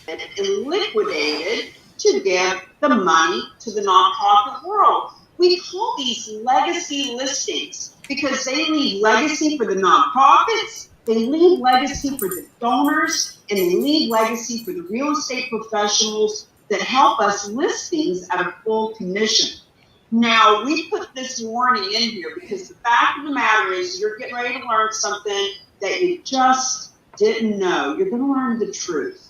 and liquidated to give the money to the nonprofit world. We call these legacy listings because they leave legacy for the nonprofits, they leave legacy for the donors, and they leave legacy for the real estate professionals that help us list things at a full commission. Now, we put this warning in here because the fact of the matter is you're getting ready to learn something that you just didn't know. You're going to learn the truth.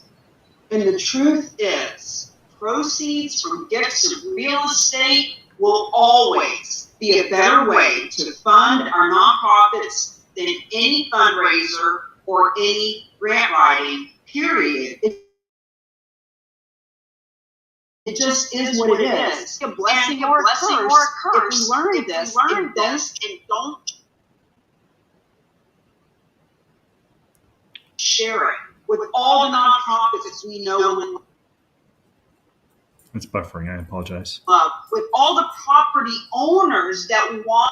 And the truth is, proceeds from gifts of real estate will always be a better way to fund our nonprofits than any fundraiser or any grant writing, period. It just is what it is. It's a blessing or a curse if we learn this and don't share it with all the nonprofits we know and It's buffering. I apologize. love, with all the property owners that want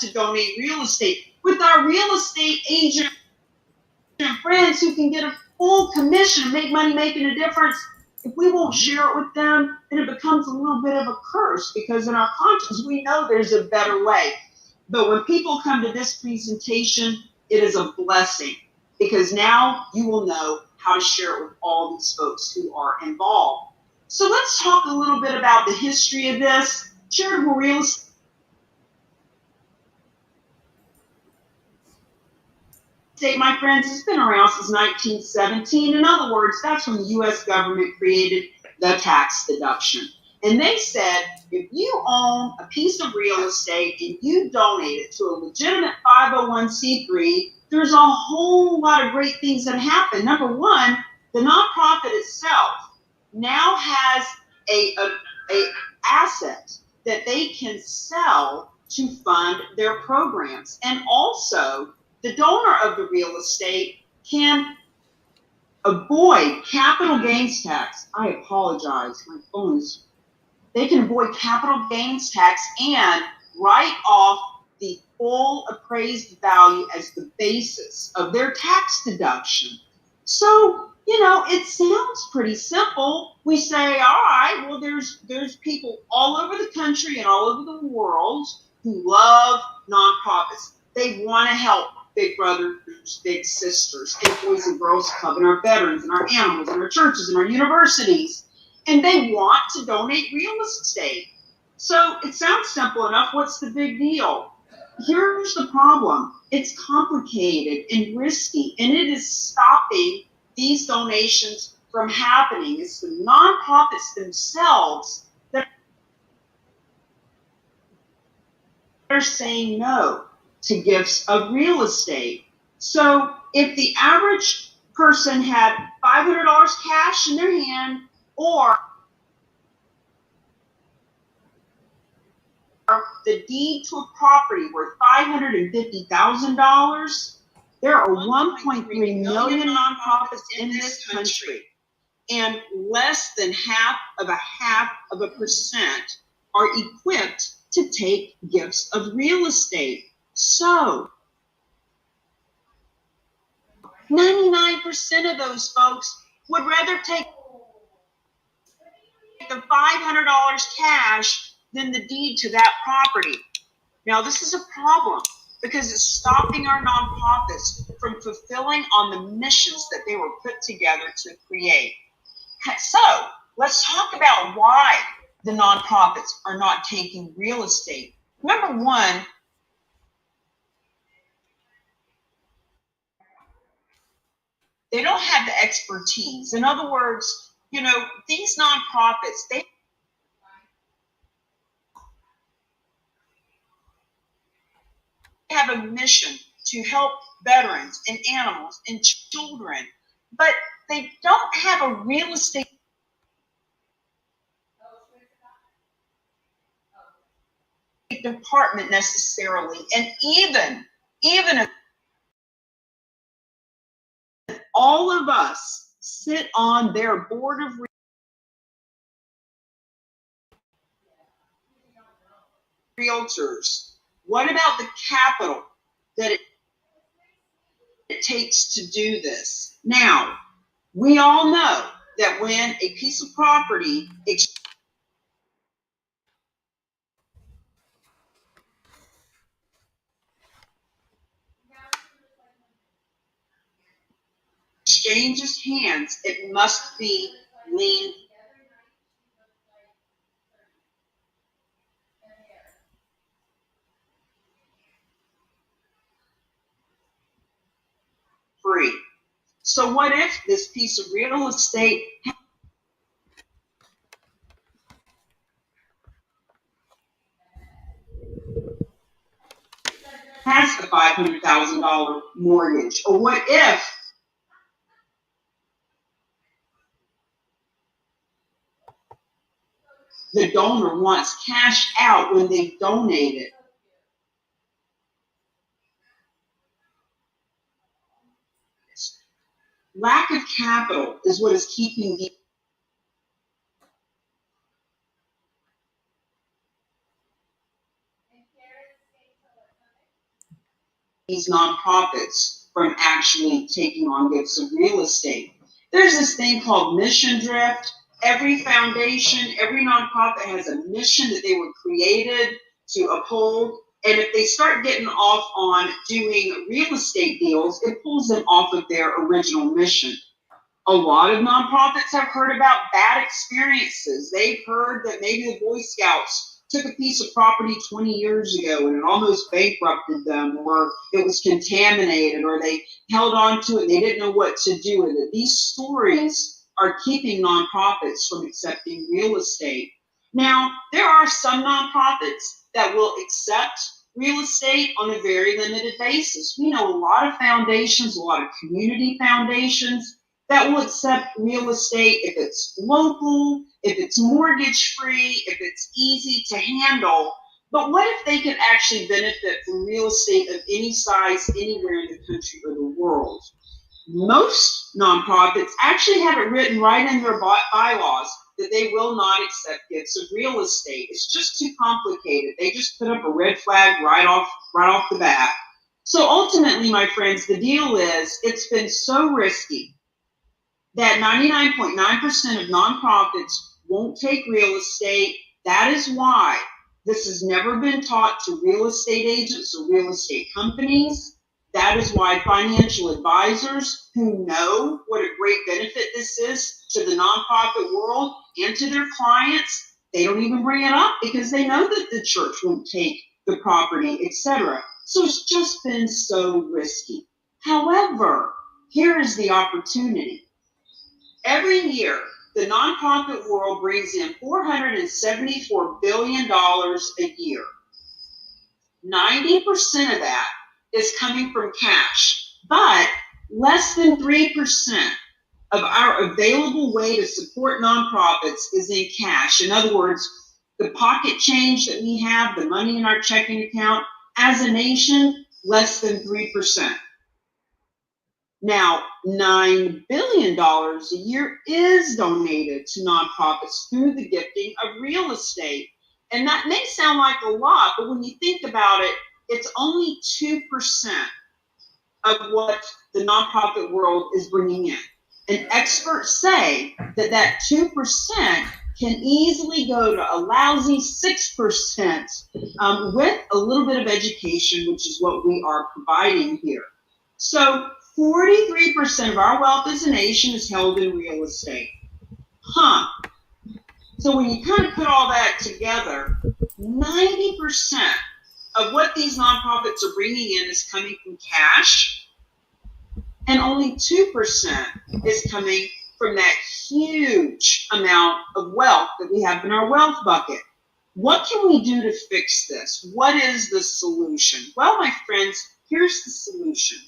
to donate real estate, with our real estate agent friends who can get a full commission, make money making a difference. If we won't share it with them, then it becomes a little bit of a curse because in our conscience, we know there's a better way. But when people come to this presentation, it is a blessing because now you will know how to share it with all these folks who are involved. So let's talk a little bit about the history of this. Charitable real estate, my friends, has been around since 1917. In other words, that's when the U.S. government created the tax deduction. And they said, if you own a piece of real estate and you donate it to a legitimate 501c3, there's a whole lot of great things that happen. Number one, the nonprofit itself now has a asset that they can sell to fund their programs. And also, the donor of the real estate can avoid capital gains tax. I apologize, my phone is. They can avoid capital gains tax and write off the full appraised value as the basis of their tax deduction. So, you know, it sounds pretty simple. We say, all right, well, there's people all over the country and all over the world who love nonprofits. They want to help big brothers, big sisters, and Boys and Girls Club, and our veterans, and our animals, and our churches, and our universities. And they want to donate real estate. So it sounds simple enough. What's the big deal? Here's the problem. It's complicated and risky, and it is stopping these donations from happening. It's the nonprofits themselves that are saying no to gifts of real estate. So if the average person had $500 cash in their hand or the deed to a property worth $550,000, there are 1.3 million nonprofits in this country, and less than half of a percent are equipped to take gifts of real estate. So 99% of those folks would rather take the $500 cash than the deed to that property. Now, this is a problem because it's stopping our nonprofits from fulfilling on the missions that they were put together to create. So let's talk about why the nonprofits are not taking real estate. Number one, they don't have the expertise. In other words, you know, these nonprofits, they have a mission to help veterans and animals and children, but they don't have a real estate department necessarily. And even if all of us sit on their board of realtors, What about the capital that it takes to do this? Now, we all know that when a piece of property exchanges hands, it must be lien free. So what if this piece of real estate has the $500,000 mortgage? Or what if the donor wants cash out when they donate it? Lack of capital is what is keeping these nonprofits from actually taking on gifts of real estate. There's this thing called mission drift. Every foundation, every nonprofit has a mission that they were created to uphold. And if they start getting off on doing real estate deals, it pulls them off of their original mission. A lot of nonprofits have heard about bad experiences. They've heard that maybe the Boy Scouts took a piece of property 20 years ago and it almost bankrupted them, or it was contaminated, or they held on to it and they didn't know what to do with it. These stories are keeping nonprofits from accepting real estate. Now, there are some nonprofits that will accept real estate on a very limited basis. We know a lot of foundations, a lot of community foundations that will accept real estate if it's local, if it's mortgage free, if it's easy to handle. But what if they can actually benefit from real estate of any size anywhere in the country or the world? Most nonprofits actually have it written right in their bylaws that they will not accept gifts of real estate. It's just too complicated. They just put up a red flag right off the bat. So ultimately, my friends, the deal is it's been so risky that 99.9% of nonprofits won't take real estate. That is why this has never been taught to real estate agents or real estate companies. That is why financial advisors who know what a great benefit this is to the nonprofit world and to their clients, they don't even bring it up because they know that the church won't take the property, etc. So it's just been so risky. However, here is the opportunity. Every year, the nonprofit world brings in $474 billion a year. 90% of that is coming from cash, but less than 3% of our available way to support nonprofits is in cash. In other words, the pocket change that we have, the money in our checking account, as a nation, less than 3%. Now, $9 billion a year is donated to nonprofits through the gifting of real estate. And that may sound like a lot, but when you think about it, it's only 2% of what the nonprofit world is bringing in. And experts say that 2% can easily go to a lousy 6% with a little bit of education, which is what we are providing here. So 43% of our wealth as a nation is held in real estate. So when you kind of put all that together, 90% of what these nonprofits are bringing in is coming from cash, and only 2% is coming from that huge amount of wealth that we have in our wealth bucket. What can we do to fix this? What is the solution? Well, my friends, here's the solution.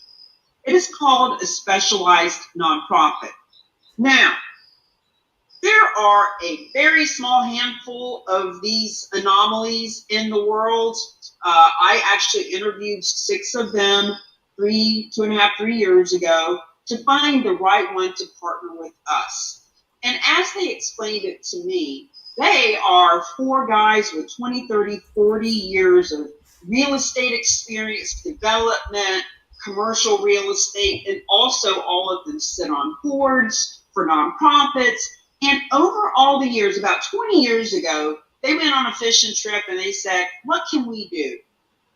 It is called a specialized nonprofit. Now, there are a very small handful of these anomalies in the world. I actually interviewed 6 of them 3 years ago to find the right one to partner with us. And as they explained it to me, they are 4 guys with 20, 30, 40 years of real estate experience, development, commercial real estate, and also all of them sit on boards for nonprofits. And over all the years, about 20 years ago, they went on a fishing trip and they said, what can we do?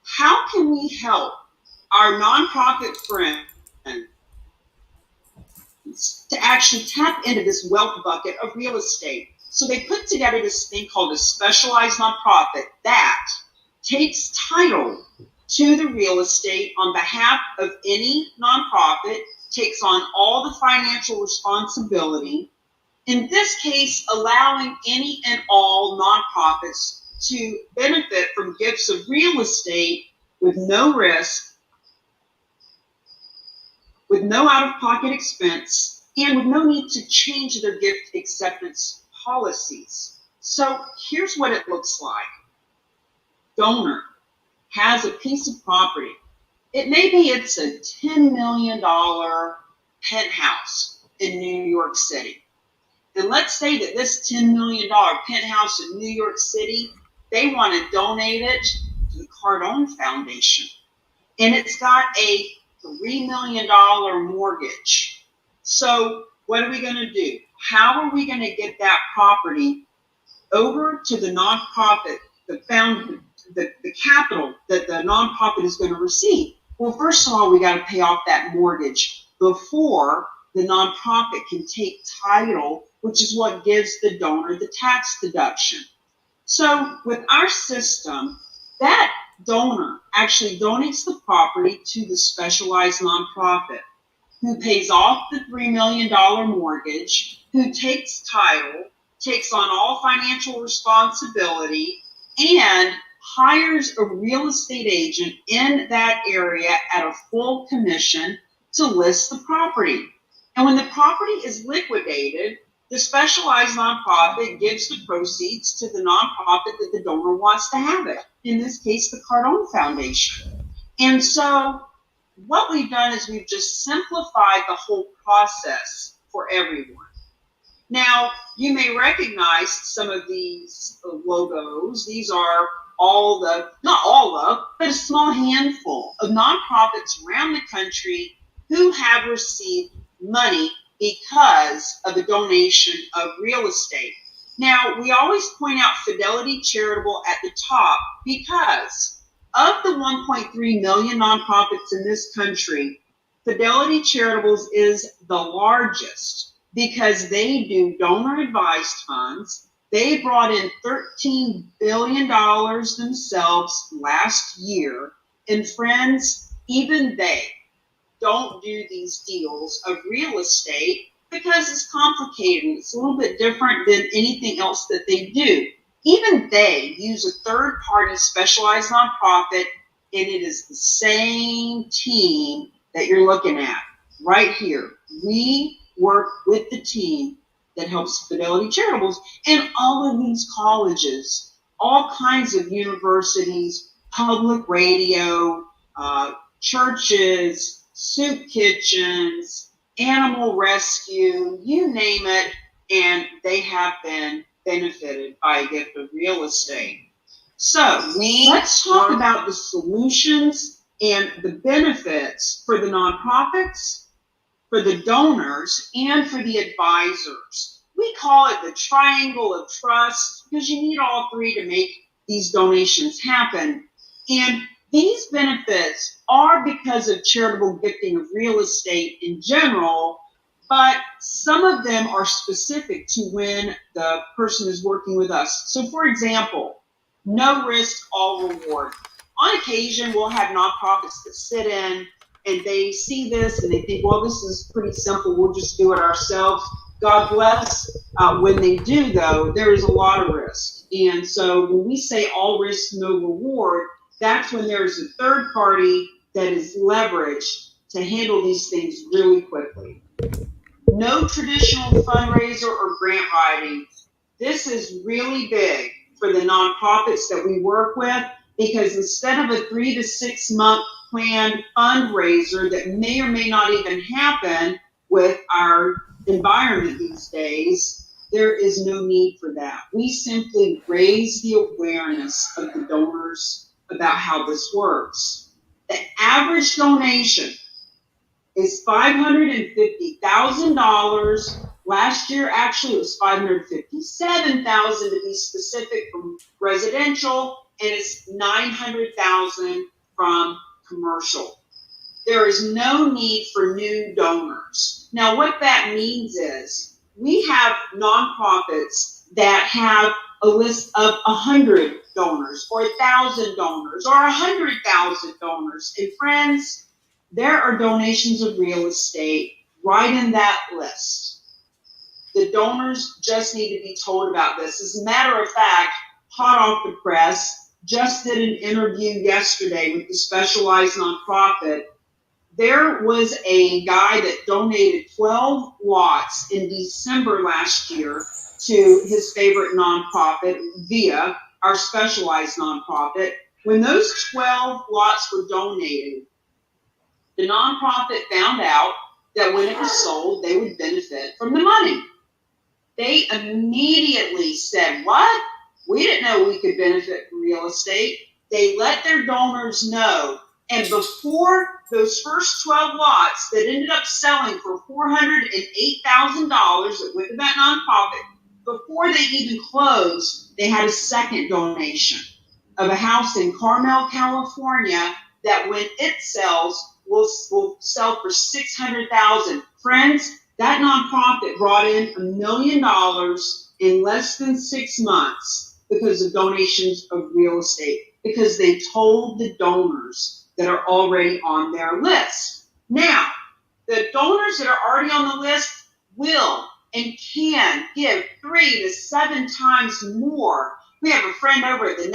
How can we help our nonprofit friends to actually tap into this wealth bucket of real estate? So they put together this thing called a specialized nonprofit that takes title to the real estate on behalf of any nonprofit, takes on all the financial responsibility, in this case, allowing any and all nonprofits to benefit from gifts of real estate with no risk, with no out-of-pocket expense, and with no need to change their gift acceptance policies. So here's what it looks like. Donor has a piece of property. It's a $10 million penthouse in New York City. And let's say that this $10 million penthouse in New York City, they want to donate it to the Cardone Foundation. And it's got a $3 million mortgage. So what are we going to do? How are we going to get that property over to the nonprofit, the capital that the nonprofit is going to receive? Well, first of all, we got to pay off that mortgage before the nonprofit can take title, which is what gives the donor the tax deduction. So with our system, that donor actually donates the property to the specialized nonprofit, who pays off the $3 million mortgage, who takes title, takes on all financial responsibility, and hires a real estate agent in that area at a full commission to list the property. And when the property is liquidated, the specialized nonprofit gives the proceeds to the nonprofit that the donor wants to have it. In this case, the Cardone Foundation. And so what we've done is we've just simplified the whole process for everyone. Now, you may recognize some of these logos. These are not all of, but a small handful of nonprofits around the country who have received money because of a donation of real estate. Now, we always point out Fidelity Charitable at the top because of the 1.3 million nonprofits in this country, Fidelity Charitables is the largest because they do donor-advised funds. They brought in $13 billion themselves last year. And friends, even they don't do these deals of real estate because it's complicated. It's a little bit different than anything else that they do. Even they use a third-party specialized nonprofit, and it is the same team that you're looking at right here. We work with the team that helps Fidelity Charitables and all of these colleges, all kinds of universities, public radio, churches, soup kitchens, animal rescue, you name it, and they have been benefited by a gift of real estate. So let's talk about the solutions and the benefits for the nonprofits, for the donors, and for the advisors. We call it the triangle of trust because you need all three to make these donations happen. And these benefits are because of charitable gifting of real estate in general, but some of them are specific to when the person is working with us. So for example, no risk, all reward. On occasion, we'll have nonprofits that sit in and they see this and they think, well, this is pretty simple. We'll just do it ourselves. God bless. When they do, though, there is a lot of risk. And so when we say all risk, no reward, that's when there's a third party that is leveraged to handle these things really quickly. No traditional fundraiser or grant writing. This is really big for the nonprofits that we work with because instead of a 3 to 6 month planned fundraiser that may or may not even happen with our environment these days, there is no need for that. We simply raise the awareness of the donors, about how this works. The average donation is $550,000. Last year, actually, it was $557,000 to be specific from residential, and it's $900,000 from commercial. There is no need for new donors. Now, what that means is we have nonprofits that have a list of 100 donors or 1,000 donors or 100,000 donors. And friends, there are donations of real estate right in that list. The donors just need to be told about this. As a matter of fact, hot off the press, just did an interview yesterday with the specialized nonprofit. There was a guy that donated 12 lots in December last year to his favorite nonprofit via our specialized nonprofit. When those 12 lots were donated, the nonprofit found out that when it was sold, they would benefit from the money. They immediately said, what? We didn't know we could benefit from real estate. They let their donors know. And before those first 12 lots that ended up selling for $408,000 that went to that nonprofit, before they even closed, they had a second donation of a house in Carmel, California, that when it sells, will sell for $600,000. Friends, that nonprofit brought in $1 million in less than 6 months because of donations of real estate, because they told the donors that are already on their list. Now, the donors that are already on the list will and can give 3 to 7 times more. We have a friend over at the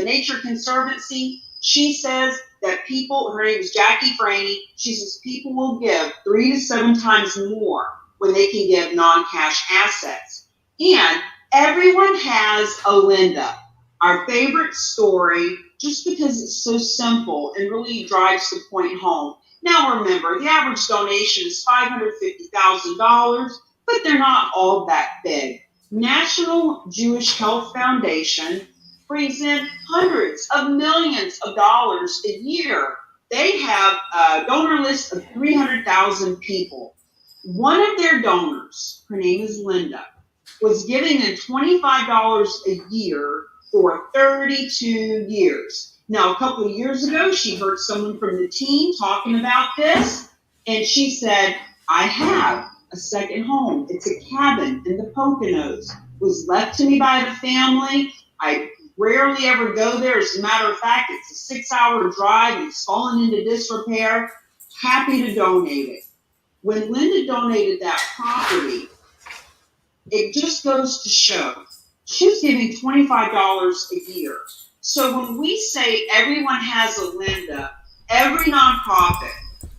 Nature Conservancy. She says that people, her name is Jackie Franey, she says people will give 3 to 7 times more when they can give non-cash assets. And everyone has a Linda, our favorite story, just because it's so simple and really drives the point home. Now remember, the average donation is $550,000, but they're not all that big. National Jewish Health Foundation brings in hundreds of millions of dollars a year. They have a donor list of 300,000 people. One of their donors, her name is Linda, was giving them $25 a year for 32 years. Now, a couple of years ago, she heard someone from the team talking about this, and she said, I have a second home. It's a cabin in the Poconos. It was left to me by the family. I rarely ever go there. As a matter of fact, it's a 6-hour drive. It's fallen into disrepair. Happy to donate it. When Linda donated that property, it just goes to show she was giving $25 a year. So when we say everyone has a Linda, every nonprofit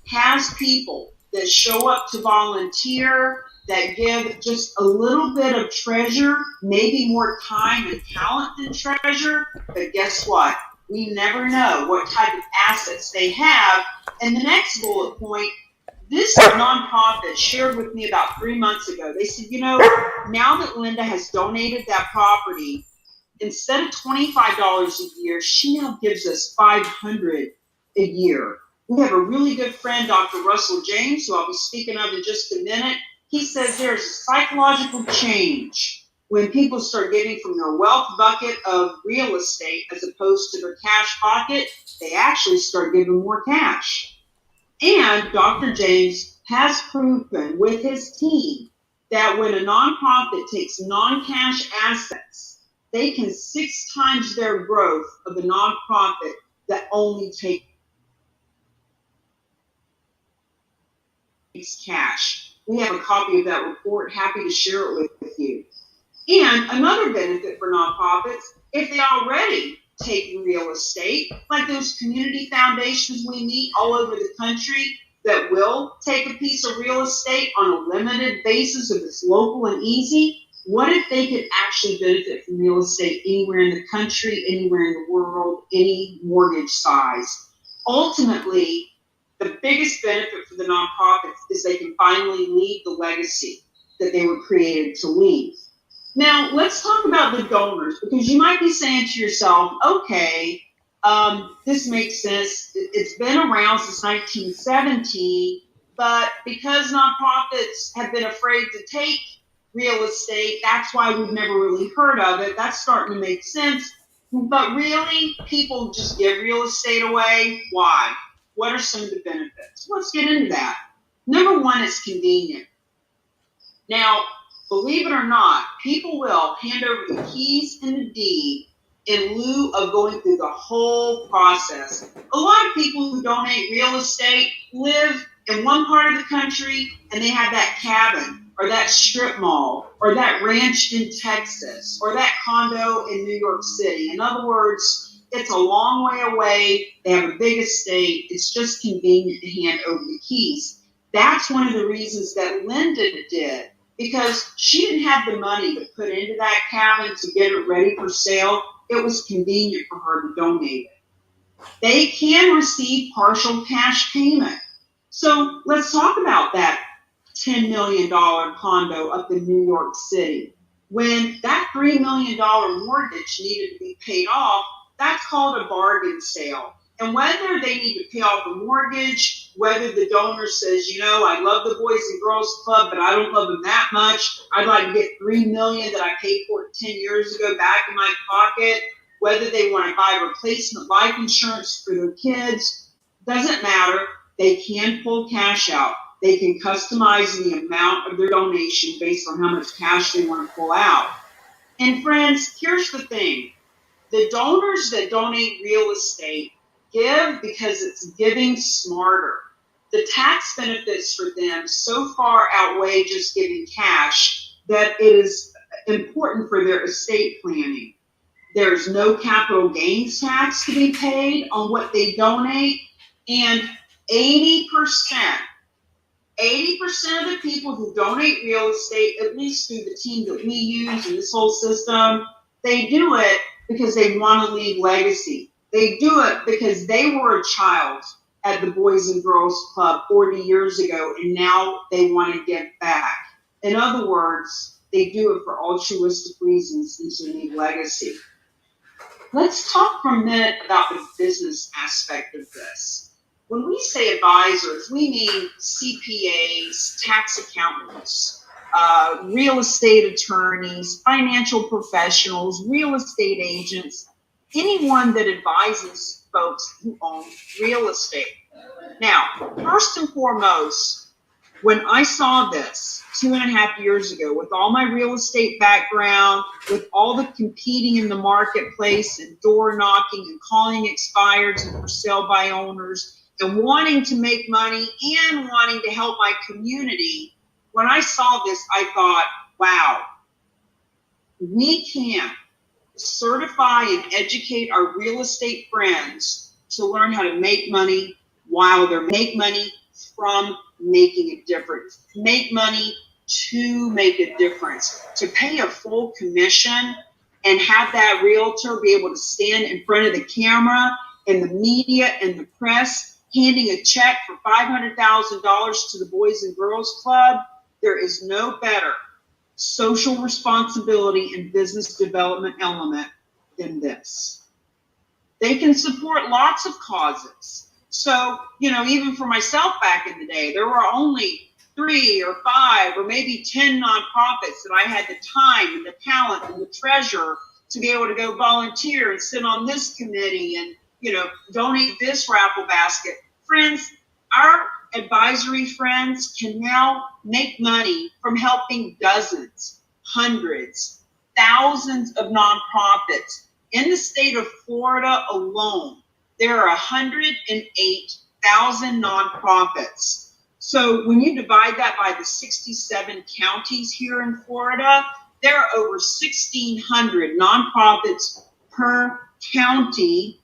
has people that show up to volunteer, that give just a little bit of treasure, maybe more time and talent than treasure. But guess what? We never know what type of assets they have. And the next bullet point, this nonprofit shared with me about 3 months ago. They said, now that Linda has donated that property, instead of $25 a year, she now gives us $500 a year. We have a really good friend, Dr. Russell James, who I'll be speaking of in just a minute. He says there's a psychological change when people start giving from their wealth bucket of real estate as opposed to their cash pocket. They actually start giving more cash. And Dr. James has proven with his team that when a nonprofit takes non-cash assets, they can 6 times their growth of the nonprofit that only takes cash. We have a copy of that report, happy to share it with you. And another benefit for nonprofits, if they already take real estate, like those community foundations we meet all over the country that will take a piece of real estate on a limited basis if it's local and easy, what if they could actually benefit from real estate anywhere in the country, anywhere in the world, any mortgage size? Ultimately, the biggest benefit for the nonprofits is they can finally leave the legacy that they were created to leave. Now, let's talk about the donors, because you might be saying to yourself, okay, This makes sense. It's been around since 1917, but because nonprofits have been afraid to take real estate, that's why we've never really heard of it. That's starting to make sense. But really, people just give real estate away. Why? What are some of the benefits? Let's get into that. Number one, it's convenient. Now, believe it or not, people will hand over the keys and the deed in lieu of going through the whole process. A lot of people who donate real estate live in one part of the country and they have that cabin or that strip mall or that ranch in Texas or that condo in New York City. In other words, it's a long way away. They have a big estate. It's just convenient to hand over the keys. That's one of the reasons that Linda did, because she didn't have the money to put into that cabin to get it ready for sale. It was convenient for her to donate it. They can receive partial cash payment. So let's talk about that $10 million condo up in New York City. When that $3 million mortgage needed to be paid off, that's called a bargain sale. And whether they need to pay off the mortgage, whether the donor says, I love the Boys and Girls Club, but I don't love them that much. I'd like to get $3 million that I paid for 10 years ago back in my pocket. Whether they want to buy replacement life insurance for their kids, doesn't matter. They can pull cash out. They can customize the amount of their donation based on how much cash they want to pull out. And friends, here's the thing. The donors that donate real estate give because it's giving smarter. The tax benefits for them so far outweigh just giving cash that it is important for their estate planning. There's no capital gains tax to be paid on what they donate, and 80% of the people who donate real estate, at least through the team that we use in this whole system, they do it because they want to leave legacy. They do it because they were a child at the Boys and Girls Club 40 years ago, and now they want to give back. In other words, they do it for altruistic reasons and to leave legacy. Let's talk for a minute about the business aspect of this. When we say advisors, we mean CPAs, tax accountants, real estate attorneys, financial professionals, real estate agents, anyone that advises folks who own real estate. Now, first and foremost, when I saw this 2.5 years ago, with all my real estate background, with all the competing in the marketplace and door knocking and calling expireds and for sale by owners and wanting to make money and wanting to help my community, when I saw this, I thought, wow, we can certify and educate our real estate friends to learn how to make money while they're make money from making a difference. Make money to make a difference. To pay a full commission and have that realtor be able to stand in front of the camera and the media and the press handing a check for $500,000 to the Boys and Girls Club, there is no better social responsibility and business development element than this. They can support lots of causes. So, even for myself back in the day, there were only 3 or 5 or maybe 10 nonprofits that I had the time and the talent and the treasure to be able to go volunteer and sit on this committee and, donate this raffle basket. Friends, our advisory friends can now make money from helping dozens, hundreds, thousands of nonprofits. In the state of Florida alone, there are 108,000 nonprofits. So when you divide that by the 67 counties here in Florida, there are over 1,600 nonprofits per county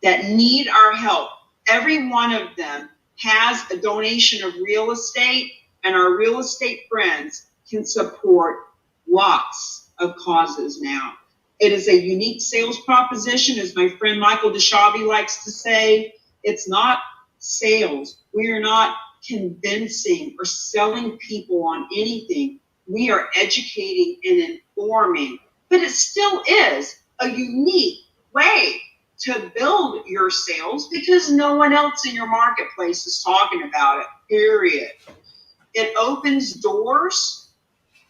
that need our help. Every one of them has a donation of real estate, and our real estate friends can support lots of causes now. It is a unique sales proposition, as my friend Michael DeShavi likes to say. It's not sales. We are not convincing or selling people on anything. We are educating and informing. But it still is a unique way to build your sales because no one else in your marketplace is talking about it, period. It opens doors.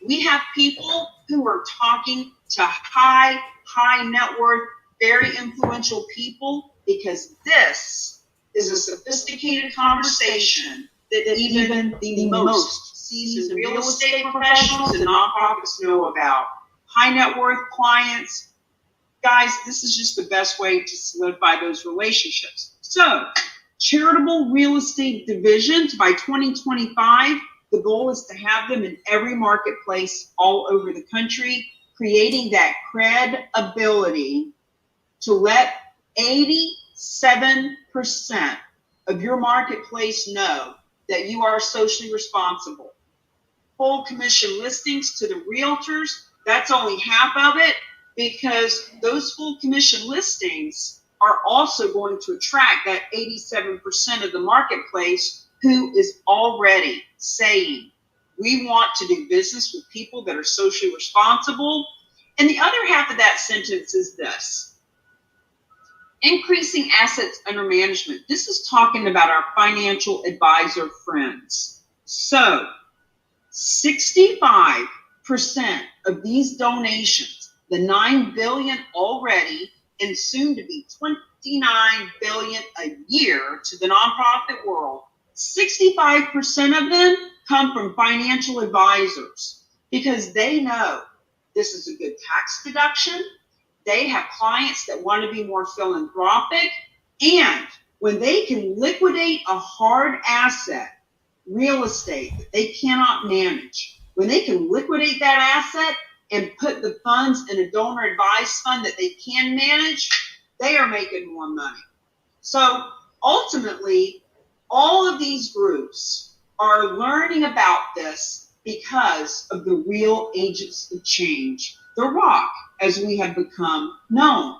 We have people who are talking to high net worth, very influential people because this is a sophisticated conversation that even the most seasoned real estate professionals and nonprofits know about. High net worth clients. Guys, this is just the best way to solidify those relationships. So, charitable real estate divisions by 2025, the goal is to have them in every marketplace all over the country, creating that credibility to let 87% of your marketplace know that you are socially responsible. Full commission listings to the realtors, that's only half of it, because those full commission listings are also going to attract that 87% of the marketplace who is already saying, we want to do business with people that are socially responsible. And the other half of that sentence is this: increasing assets under management. This is talking about our financial advisor friends. So 65% of these donations, the $9 billion already, and soon to be $29 billion a year to the nonprofit world, 65% of them come from financial advisors because they know this is a good tax deduction. They have clients that want to be more philanthropic. And when they can liquidate a hard asset, real estate, that they cannot manage, when they can liquidate that asset and put the funds in a donor advised fund that they can manage, they are making more money. So ultimately, all of these groups are learning about this because of the real agents of change, the ROC, as we have become known.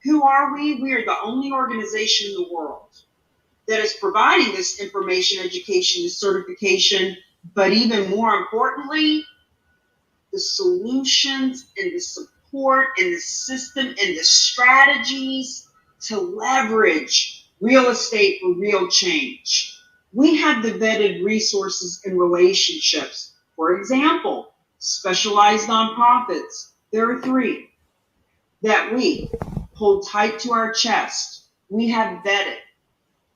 Who are we? We are the only organization in the world that is providing this information, education, and certification, but even more importantly, the solutions and the support and the system and the strategies to leverage real estate for real change. We have the vetted resources and relationships. For example, specialized nonprofits. There are 3 that we hold tight to our chest. We have vetted.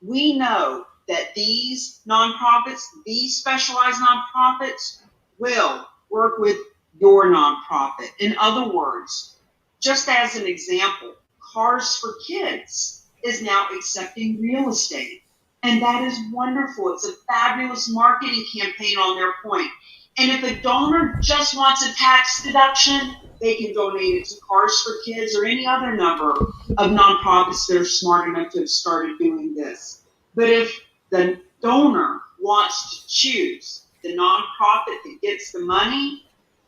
We know that these nonprofits, these specialized nonprofits, will work with your nonprofit. In other words, just as an example, Cars for Kids is now accepting real estate. And that is wonderful. It's a fabulous marketing campaign on their point. And if a donor just wants a tax deduction, they can donate it to Cars for Kids or any other number of nonprofits that are smart enough to have started doing this. But if the donor wants to choose the nonprofit that gets the money,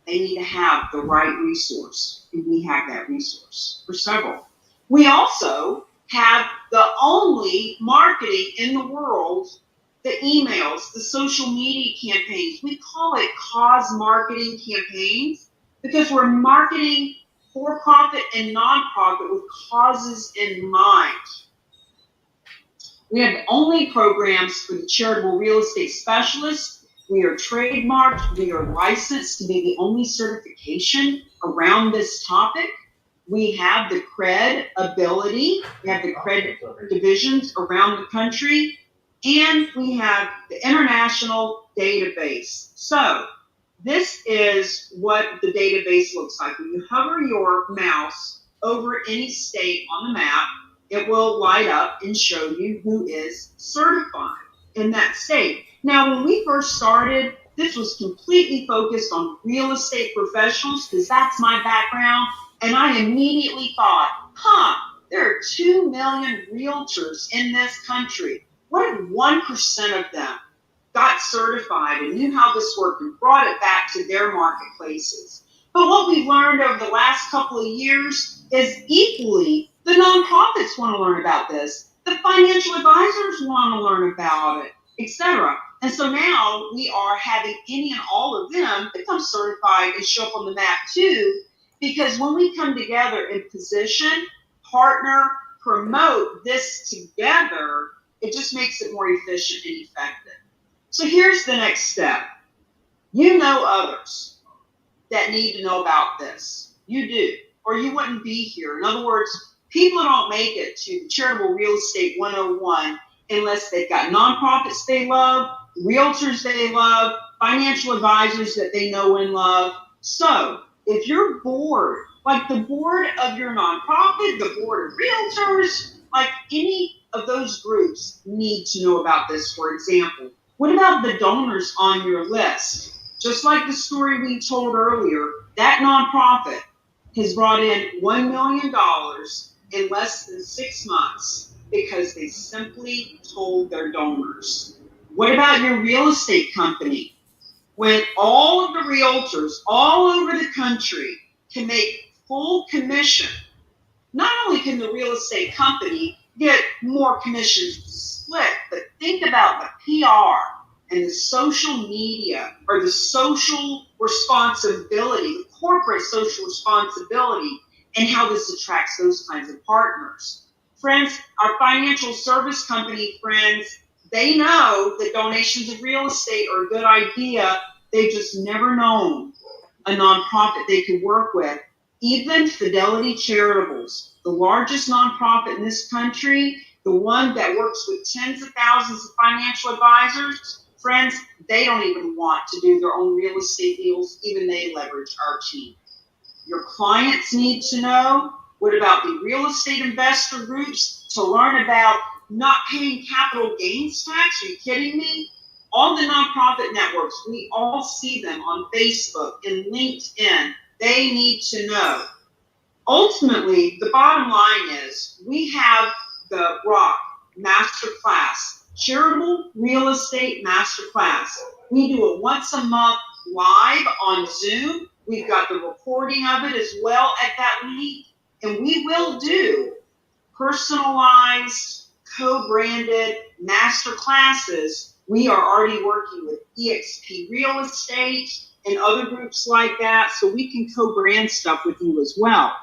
they need to have the right resource. And we have that resource for several. We also have the only marketing in the world, the emails, the social media campaigns. We call it cause marketing campaigns because we're marketing for-profit and nonprofit with causes in mind. We have the only programs for the charitable real estate specialists. We are trademarked. We are licensed to be the only certification around this topic. We have the credibility. We have the credit divisions around the country. And we have the international database. So this is what the database looks like. When you hover your mouse over any state on the map, it will light up and show you who is certified in that state. Now, when we first started, this was completely focused on real estate professionals because that's my background. And I immediately thought, there are 2 million realtors in this country. What if 1% of them got certified and knew how this worked and brought it back to their marketplaces? But what we've learned over the last couple of years is equally the nonprofits want to learn about this. The financial advisors want to learn about it, etc. And so now we are having any and all of them become certified and show up on the map too, because when we come together and position, partner, promote this together, it just makes it more efficient and effective. So here's the next step. You know others that need to know about this. You do, or you wouldn't be here. In other words, people don't make it to Charitable Real Estate 101 unless they've got nonprofits they love, realtors they love, financial advisors that they know and love. So if you're bored, like the board of your nonprofit, the board of realtors, like any of those groups need to know about this, for example. What about the donors on your list? Just like the story we told earlier, that nonprofit has brought in $1 million in less than 6 months because they simply told their donors. What about your real estate company? When all of the realtors all over the country can make full commission, not only can the real estate company get more commissions to split, but think about the PR and the social media, or the social responsibility, the corporate social responsibility, and how this attracts those kinds of partners. Friends, our financial service company friends, they know that donations of real estate are a good idea. They've just never known a nonprofit they could work with. Even Fidelity Charitables, the largest nonprofit in this country, the one that works with tens of thousands of financial advisors, friends, they don't even want to do their own real estate deals. Even they leverage our team. Your clients need to know. What about the real estate investor groups to learn about not paying capital gains tax? Are you kidding me? All the nonprofit networks, we all see them on Facebook and LinkedIn. They need to know. Ultimately, the bottom line is we have the ROC Masterclass, Charitable Real Estate Masterclass. We do it once a month live on Zoom. We've got the recording of it as well at that link. And we will do personalized, co-branded master classes. We are already working with EXP Real Estate and other groups like that, so we can co-brand stuff with you as well.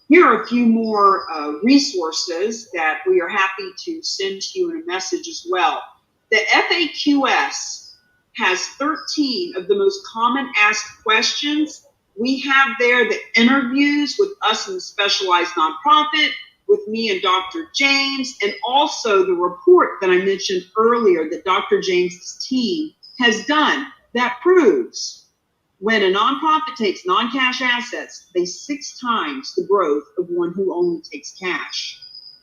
Here are a few more resources that we are happy to send to you in a message as well. The FAQS has 13 of the most common asked questions. We have there the interviews with us in the specialized nonprofit, with me and Dr. James, and also the report that I mentioned earlier that Dr. James's team has done that proves when a nonprofit takes non-cash assets, they 6 times the growth of one who only takes cash.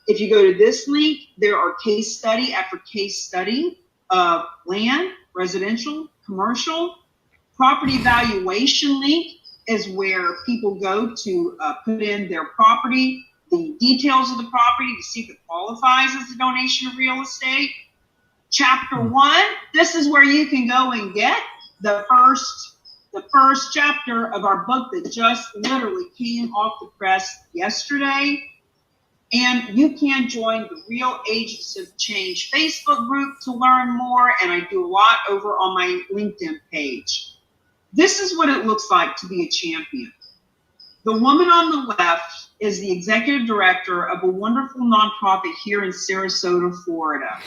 If you go to this link, there are case study after case study of land, residential, commercial. Property valuation link is where people go to put in their property, the details of the property to see if it qualifies as a donation of real estate. Chapter 1, this is where you can go and get the first chapter of our book that just literally came off the press yesterday. And you can join the Real Agents of Change Facebook group to learn more. And I do a lot over on my LinkedIn page. This is what it looks like to be a champion. The woman on the left is the executive director of a wonderful nonprofit here in Sarasota, Florida.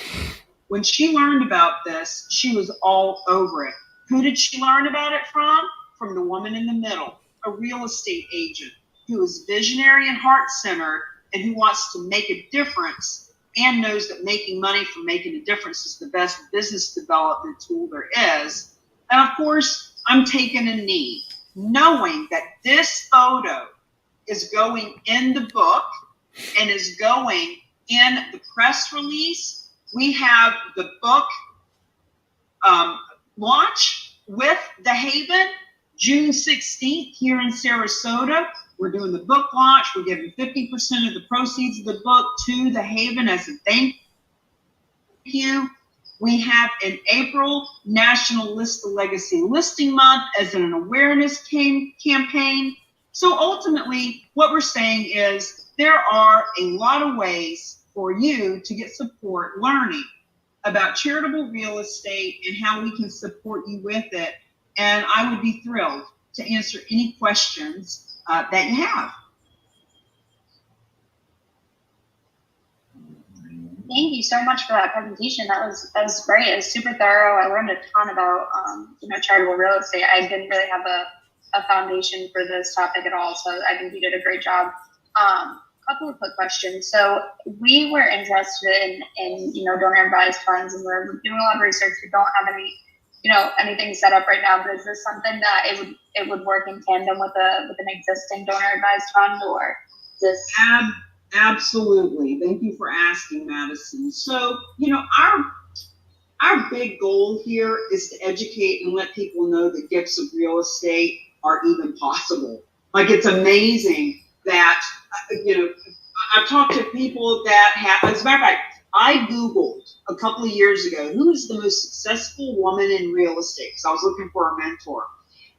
When she learned about this, she was all over it. Who did she learn about it from? From the woman in the middle, a real estate agent who is visionary and heart-centered and who wants to make a difference and knows that making money from making a difference is the best business development tool there is. And of course, I'm taking a knee, knowing that this photo is going in the book and is going in the press release. We have the book launch with The Haven, June 16th here in Sarasota. We're doing the book launch. We're giving 50% of the proceeds of the book to The Haven as a thank you. We have in April National List the Legacy Listing Month as an awareness campaign. So ultimately, what we're saying is there are a lot of ways for you to get support learning about charitable real estate and how we can support you with it. And I would be thrilled to answer any questions that you have. Thank you so much for that presentation. That was great. It was super thorough. I learned a ton about charitable real estate. I didn't really have a foundation for this topic at all, so I think you did a great job. Couple of quick questions. So we were interested in donor advised funds, and we're doing a lot of research. We don't have any anything set up right now, but is this something that it would work in tandem with an existing donor advised fund, or this? Absolutely. Thank you for asking, Madison. So, our big goal here is to educate and let people know that gifts of real estate are even possible. Like, it's amazing that, I've talked to people that have, as a matter of fact, I Googled a couple of years ago, who is the most successful woman in real estate? Because I was looking for a mentor.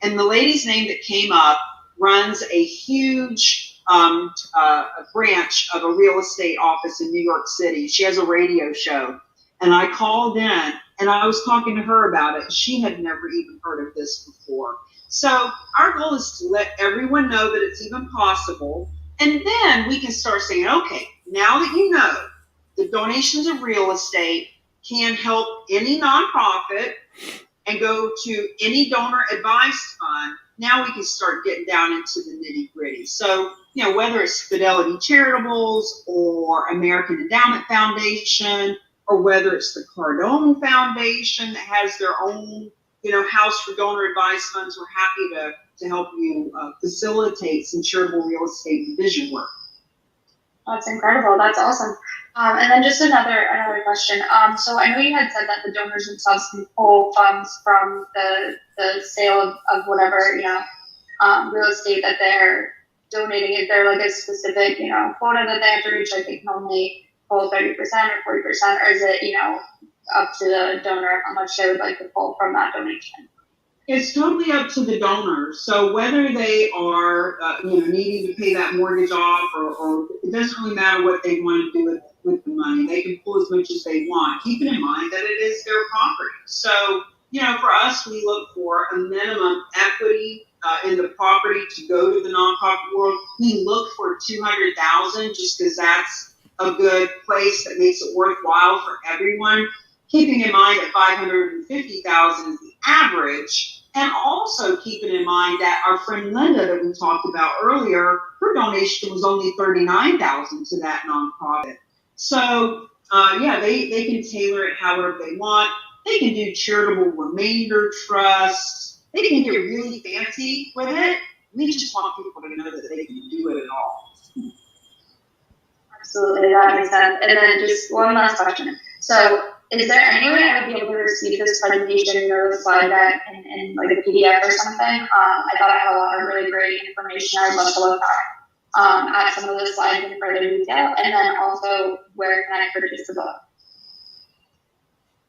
And the lady's name that came up runs a huge a branch of a real estate office in New York City. She has a radio show. And I called in and I was talking to her about it. She had never even heard of this before. So our goal is to let everyone know that it's even possible. And then we can start saying, okay, now that you know the donations of real estate can help any nonprofit and go to any donor advised fund, now we can start getting down into the nitty gritty. So, whether it's Fidelity Charitables or American Endowment Foundation, or whether it's the Cardone Foundation that has their own, house for donor advised funds, we're happy to help you facilitate some charitable real estate division work. That's incredible. That's awesome. And then just another question. So I know you had said that the donors themselves can pull funds from the sale of whatever, real estate that they're donating. Is there like a specific, quota that they have to reach? Like they can only pull 30% or 40%, or is it, up to the donor how much they would like to pull from that donation? It's totally up to the donor. So whether they are, needing to pay that mortgage off, or it doesn't really matter what they want to do with the money. They can pull as much as they want, keeping in mind that it is their property. So, for us, we look for a minimum equity in the property to go to the nonprofit world. We look for $200,000 just because that's a good place that makes it worthwhile for everyone. Keeping in mind that $550,000 is the average, and also keeping in mind that our friend Linda that we talked about earlier, her donation was only $39,000 to that nonprofit. So, they can tailor it however they want. They can do charitable remainder trusts. They can get really fancy with it. We just want people to know that they can do it at all. Absolutely, that makes sense. And then just one last question. So, is there any way I would be able to receive this presentation or the slide deck in like a PDF or something? I thought I had a lot of really great information. I'd love to look at some of the slides in further detail. And then also, where can I purchase the book?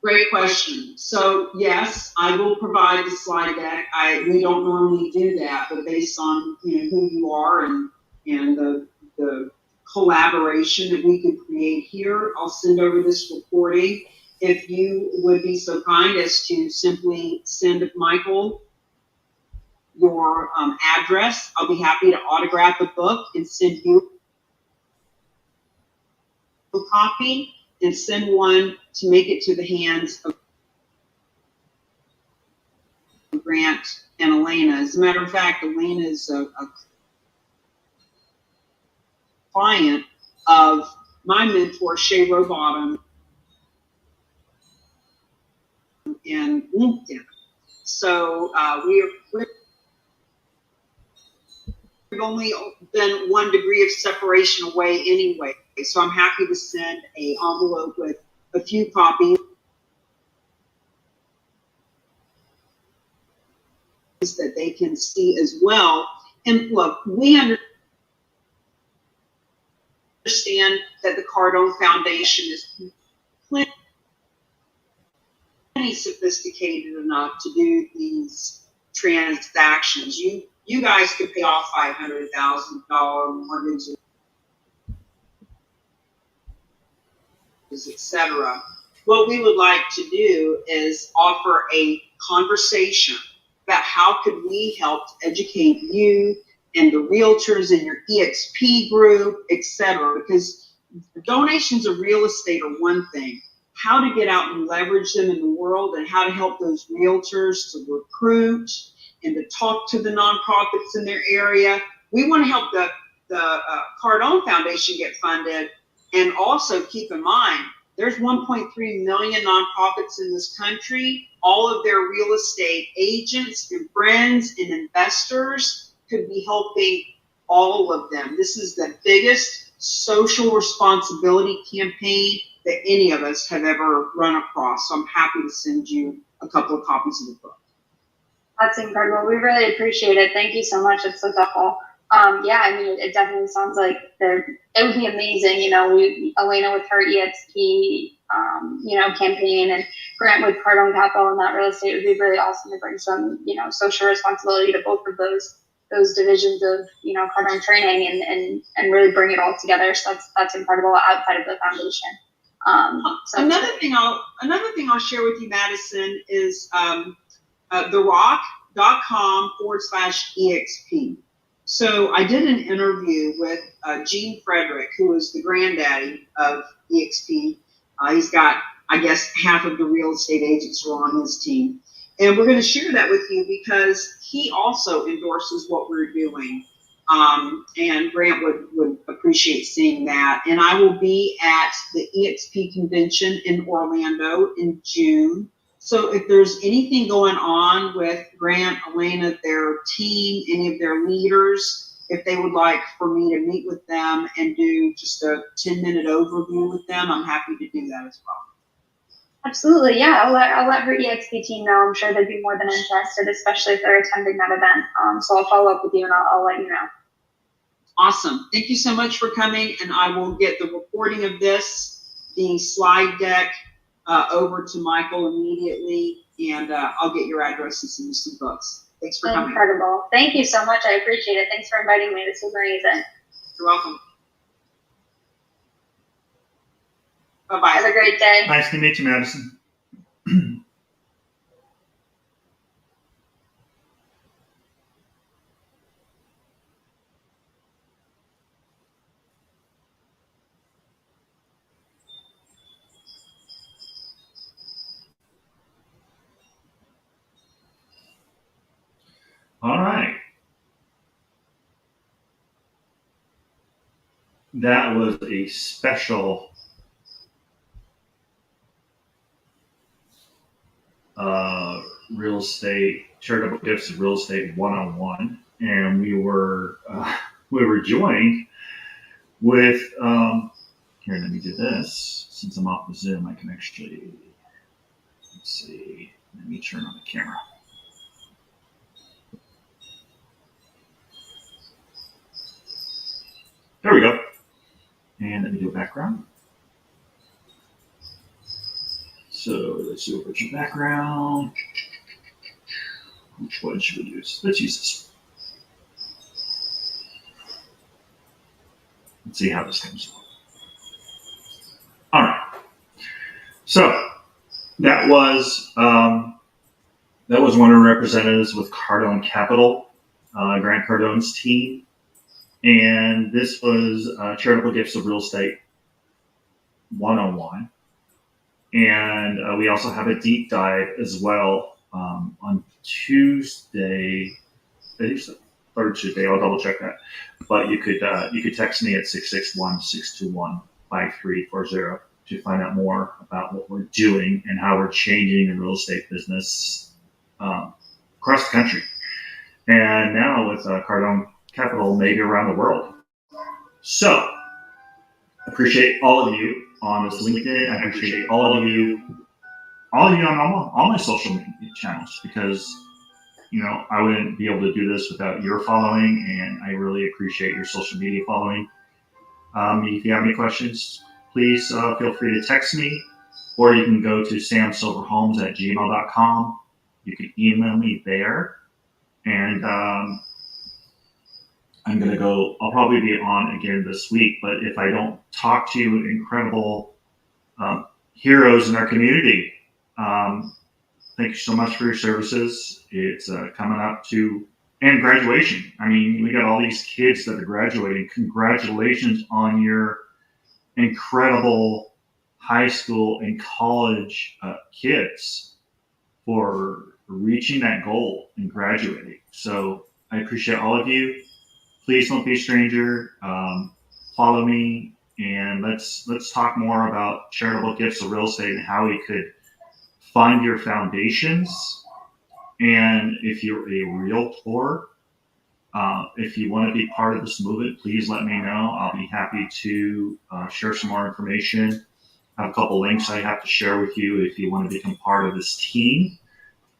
Great question. So yes, I will provide the slide deck. We don't normally do that, but based on who you are and the collaboration that we can create here, I'll send over this recording. If you would be so kind as to simply send Michael your address, I'll be happy to autograph the book and send you a copy, and send one to make it to the hands of Grant and Elena. As a matter of fact, Elena is a client of my mentor, Shay Rowbottom, in LinkedIn. So we've only been 1 degree of separation away anyway. So I'm happy to send an envelope with a few copies that they can see as well. And look, we understand that the Cardone Foundation is plenty sophisticated enough to do these transactions. You guys could pay off $500,000 mortgages, etc. What we would like to do is offer a conversation about how could we help to educate you and the realtors in your EXP group, etc. Because donations of real estate are one thing. How to get out and leverage them in the world, and how to help those realtors to recruit and to talk to the nonprofits in their area. We want to help the Cardone Foundation get funded, and also keep in mind there's 1.3 million nonprofits in this country. All of their real estate agents and friends and investors could be helping all of them. This is the biggest social responsibility campaign that any of us have ever run across. So I'm happy to send you a couple of copies of the book. That's incredible. We really appreciate it. Thank you so much. It's so thoughtful. Yeah, I mean, it definitely sounds like it would be amazing. You know, Elena with her EXP, campaign, and Grant with Cardone Capital and that real estate would be really awesome to bring some, social responsibility to both of those divisions of, Cardone training and really bring it all together. So that's incredible outside of the foundation. Another thing I'll share with you, Madison, is therock.com/EXP. So I did an interview with Gene Frederick, who is the granddaddy of EXP. He's got, I guess, half of the real estate agents who are on his team. And we're going to share that with you because he also endorses what we're doing. And Grant would appreciate seeing that. And I will be at the EXP convention in Orlando in June. So if there's anything going on with Grant, Elena, their team, any of their leaders, if they would like for me to meet with them and do just a 10-minute overview with them, I'm happy to do that as well. Absolutely, yeah. I'll let her EXP team know. I'm sure they'd be more than interested, especially if they're attending that event. So I'll follow up with you and I'll let you know. Awesome. Thank you so much for coming, and I will get the recording of this, the slide deck, over to Michael immediately, and I'll get your address and send you some books. Thanks for coming. Incredible. Thank you so much. I appreciate it. Thanks for inviting me. This was amazing. You're welcome. Bye-bye. Have a great day. Nice to meet you, Madison. All right. That was a special real estate, charitable gifts of real estate 101. And we were joined with, here, let me do this. Since I'm off the Zoom, I can actually, let's see, let me turn on the camera. There we go. And let me do a background. So let's do a virtual background. Which one should we use? Let's use this one. Let's see how this comes along. All right. So that was one of the representatives with Cardone Capital, Grant Cardone's team. And this was Charitable Gifts of Real Estate 101. And we also have a deep dive as well on Tuesday. I think it's the third Tuesday. I'll double check that. But you could text me at 661-621-5340 to find out more about what we're doing and how we're changing the real estate business across the country. And now with Cardone Capital, maybe around the world. So, appreciate all of you on this LinkedIn. I appreciate all of you on all my social media channels, because I wouldn't be able to do this without your following, and I really appreciate your social media following. If you have any questions, please feel free to text me, or you can go to samsilverhomes@gmail.com. You can email me there, and I'll probably be on again this week, but if I don't talk to you, incredible heroes in our community, thank you so much for your services. It's coming up to, and graduation. I mean, we got all these kids that are graduating. Congratulations on your incredible high school and college kids for reaching that goal and graduating. So I appreciate all of you. Please don't be a stranger. Follow me, and let's talk more about charitable gifts of real estate and how we could fund your foundations. And if you're a realtor, if you want to be part of this movement, please let me know. I'll be happy to share some more information. I have a couple links I have to share with you if you want to become part of this team.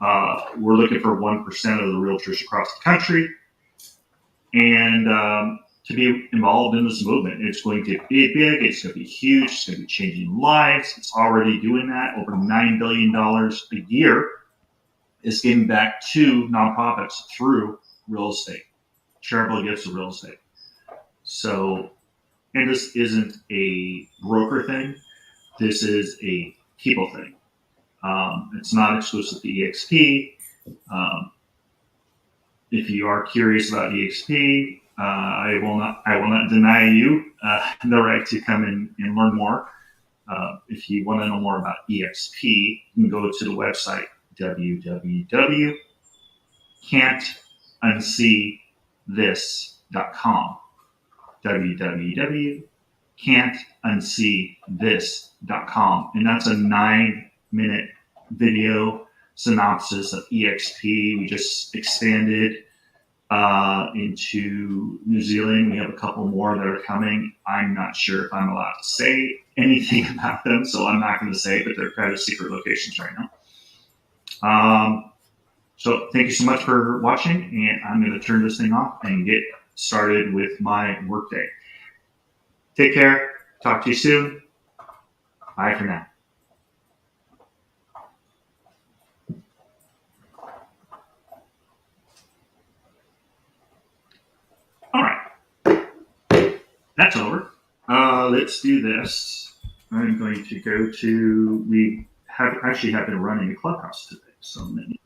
We're looking for 1% of the realtors across the country. And to be involved in this movement, it's going to be big, it's going to be huge, it's going to be changing lives. It's already doing that. Over $9 billion a year is giving back to nonprofits through real estate, charitable gifts of real estate. So, and this isn't a broker thing, this is a people thing. It's not exclusive to EXP. If you are curious about EXP, I will not deny you the right to come in and learn more. If you want to know more about EXP, you can go to the website www.can'tunseethis.com. www.can'tunseethis.com, and that's a 9-minute video synopsis of EXP. We just expanded into New Zealand. We have a couple more that are coming. I'm not sure if I'm allowed to say anything about them, so I'm not going to say, but they're kind of secret locations right now. So thank you so much for watching, and I'm going to turn this thing off and get started with my workday. Take care. Talk to you soon. Bye for now. All right. That's over. Let's do this. I'm going to go to, we have actually have been running a clubhouse today, so many.